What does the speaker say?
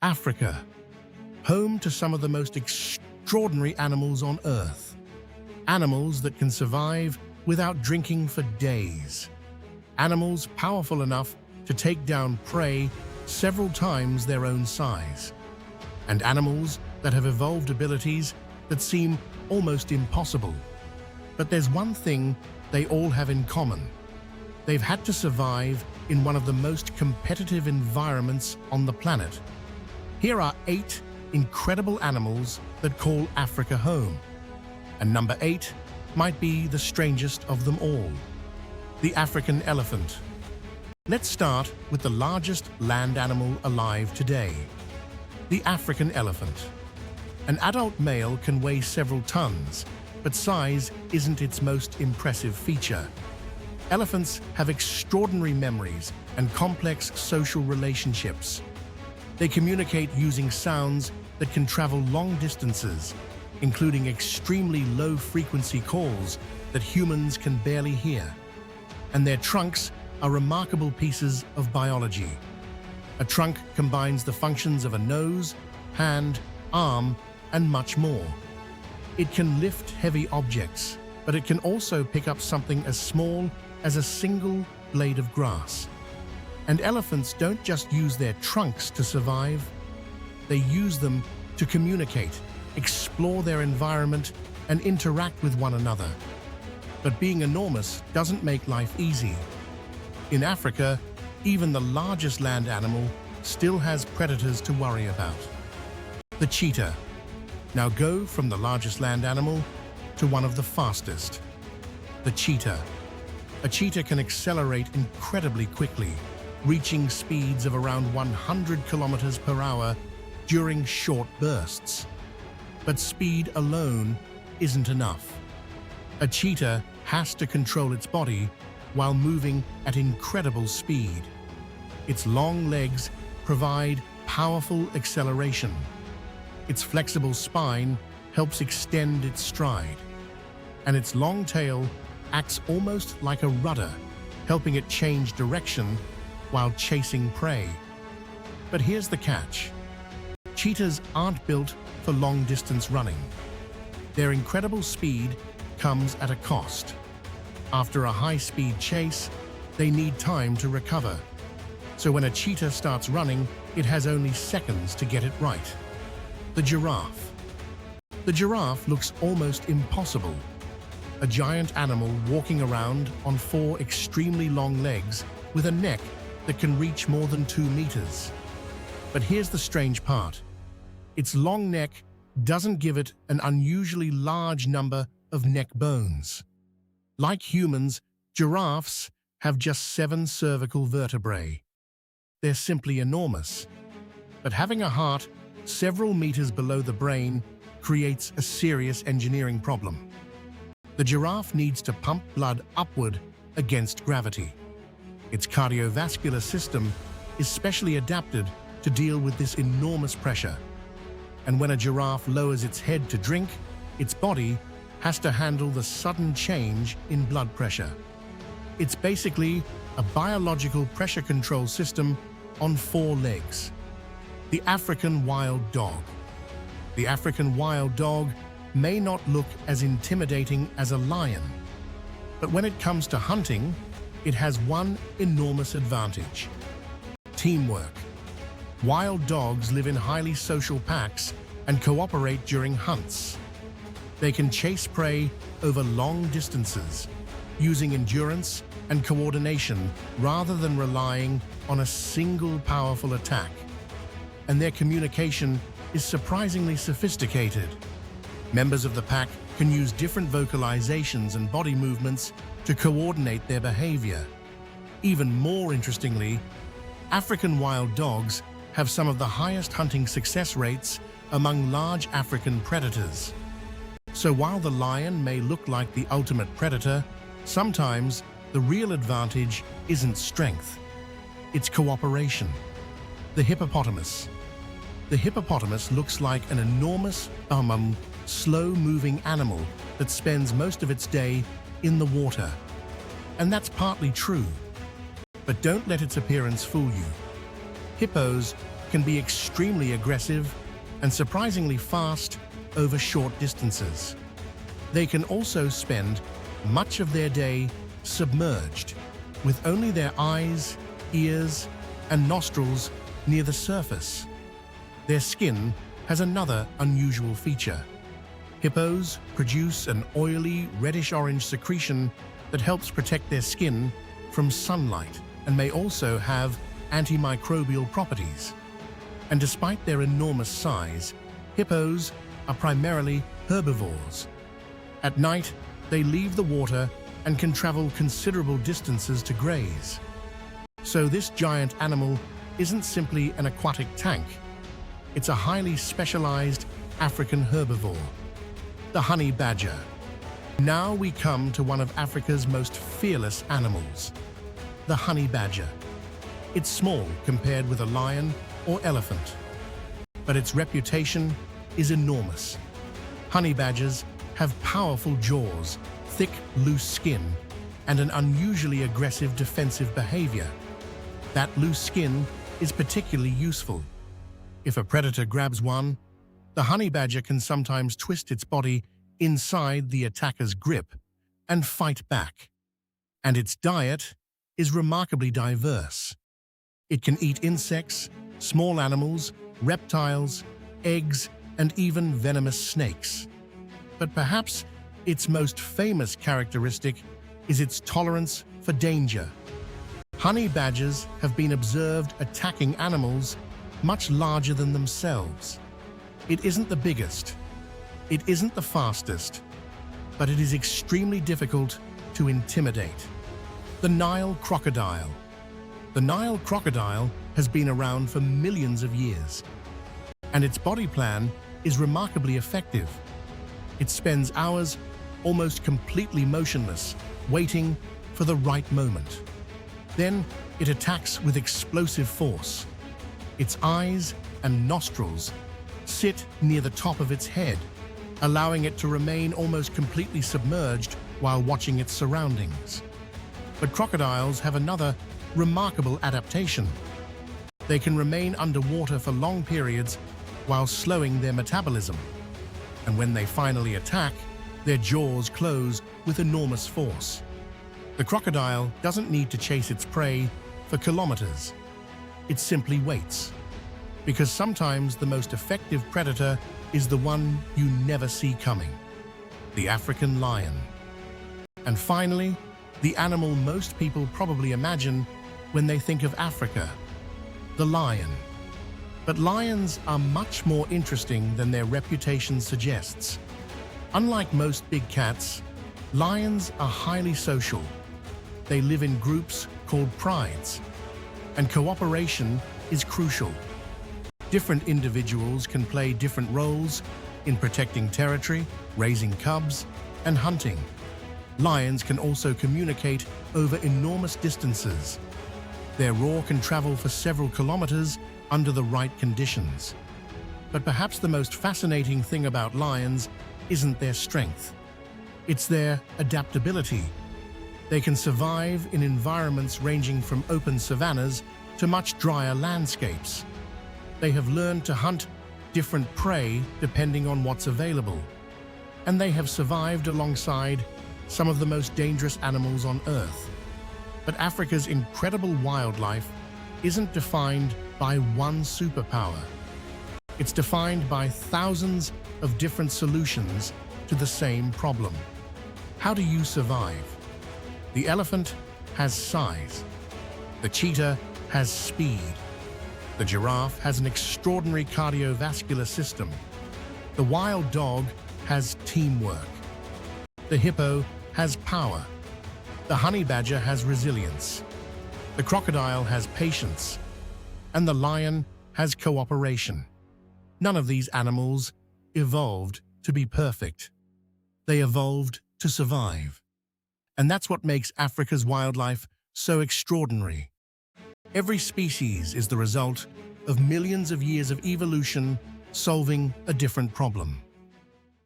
Africa, home to some of the most extraordinary animals on Earth. Animals that can survive without drinking for days. Animals powerful enough to take down prey several times their own size. And animals that have evolved abilities that seem almost impossible. But there's one thing they all have in common. They've had to survive in one of the most competitive environments on the planet. Here are 8 incredible animals that call Africa home. And number 8 might be the strangest of them all, the African elephant. Let's start with the largest land animal alive today, the African elephant. An adult male can weigh several tons, but size isn't its most impressive feature. Elephants have extraordinary memories and complex social relationships. They communicate using sounds that can travel long distances, including extremely low-frequency calls that humans can barely hear. And their trunks are remarkable pieces of biology. A trunk combines the functions of a nose, hand, arm, and much more. It can lift heavy objects, but it can also pick up something as small as a single blade of grass. And elephants don't just use their trunks to survive. They use them to communicate, explore their environment, and interact with one another. But being enormous doesn't make life easy. In Africa, even the largest land animal still has predators to worry about. The cheetah. Now go from the largest land animal to one of the fastest. The cheetah. A cheetah can accelerate incredibly quickly, reaching speeds of around 100 kilometers per hour during short bursts. But speed alone isn't enough. A cheetah has to control its body while moving at incredible speed. Its long legs provide powerful acceleration. Its flexible spine helps extend its stride. And its long tail acts almost like a rudder, helping it change direction while chasing prey. But here's the catch. Cheetahs aren't built for long-distance running. Their incredible speed comes at a cost. After a high-speed chase, they need time to recover. So when a cheetah starts running, it has only seconds to get it right. The giraffe. The giraffe looks almost impossible. A giant animal walking around on 4 extremely long legs with a neck that can reach more than 2 meters. But here's the strange part. Its long neck doesn't give it an unusually large number of neck bones. Like humans, giraffes have just 7 cervical vertebrae. They're simply enormous. But having a heart several meters below the brain creates a serious engineering problem. The giraffe needs to pump blood upward against gravity. Its cardiovascular system is specially adapted to deal with this enormous pressure. And when a giraffe lowers its head to drink, its body has to handle the sudden change in blood pressure. It's basically a biological pressure control system on 4 legs. The African wild dog. The African wild dog may not look as intimidating as a lion, but when it comes to hunting, it has one enormous advantage: teamwork. Wild dogs live in highly social packs and cooperate during hunts. They can chase prey over long distances, using endurance and coordination rather than relying on a single powerful attack. And their communication is surprisingly sophisticated. Members of the pack can use different vocalizations and body movements to coordinate their behavior. Even more interestingly, African wild dogs have some of the highest hunting success rates among large African predators. So while the lion may look like the ultimate predator, sometimes the real advantage isn't strength, it's cooperation. The hippopotamus. The hippopotamus looks like an enormous, slow-moving animal that spends most of its day in the water. And that's partly true. But don't let its appearance fool you. Hippos can be extremely aggressive and surprisingly fast over short distances. They can also spend much of their day submerged, with only their eyes, ears, and nostrils near the surface. Their skin has another unusual feature. Hippos produce an oily, reddish-orange secretion that helps protect their skin from sunlight and may also have antimicrobial properties. And despite their enormous size, hippos are primarily herbivores. At night, they leave the water and can travel considerable distances to graze. So this giant animal isn't simply an aquatic tank. It's a highly specialized African herbivore, the honey badger. Now we come to one of Africa's most fearless animals, the honey badger. It's small compared with a lion or elephant, but its reputation is enormous. Honey badgers have powerful jaws, thick, loose skin, and an unusually aggressive defensive behavior. That loose skin is particularly useful. If a predator grabs one, the honey badger can sometimes twist its body inside the attacker's grip and fight back. And its diet is remarkably diverse. It can eat insects, small animals, reptiles, eggs, and even venomous snakes. But perhaps its most famous characteristic is its tolerance for danger. Honey badgers have been observed attacking animals much larger than themselves. It isn't the biggest, it isn't the fastest, but it is extremely difficult to intimidate. The Nile crocodile. The Nile crocodile has been around for millions of years, and its body plan is remarkably effective. It spends hours almost completely motionless, waiting for the right moment. Then it attacks with explosive force. Its eyes and nostrils sit near the top of its head, allowing it to remain almost completely submerged while watching its surroundings. But crocodiles have another remarkable adaptation. They can remain underwater for long periods while slowing their metabolism. And when they finally attack, their jaws close with enormous force. The crocodile doesn't need to chase its prey for kilometers. It simply waits. Because sometimes the most effective predator is the one you never see coming, the African lion. And finally, the animal most people probably imagine when they think of Africa, the lion. But lions are much more interesting than their reputation suggests. Unlike most big cats, lions are highly social. They live in groups called prides, and cooperation is crucial. Different individuals can play different roles in protecting territory, raising cubs, and hunting. Lions can also communicate over enormous distances. Their roar can travel for several kilometers under the right conditions. But perhaps the most fascinating thing about lions isn't their strength. It's their adaptability. They can survive in environments ranging from open savannas to much drier landscapes. They have learned to hunt different prey depending on what's available. And they have survived alongside some of the most dangerous animals on Earth. But Africa's incredible wildlife isn't defined by one superpower. It's defined by thousands of different solutions to the same problem. How do you survive? The elephant has size. The cheetah has speed. The giraffe has an extraordinary cardiovascular system. The wild dog has teamwork. The hippo has power. The honey badger has resilience. The crocodile has patience. And the lion has cooperation. None of these animals evolved to be perfect. They evolved to survive. And that's what makes Africa's wildlife so extraordinary. Every species is the result of millions of years of evolution solving a different problem.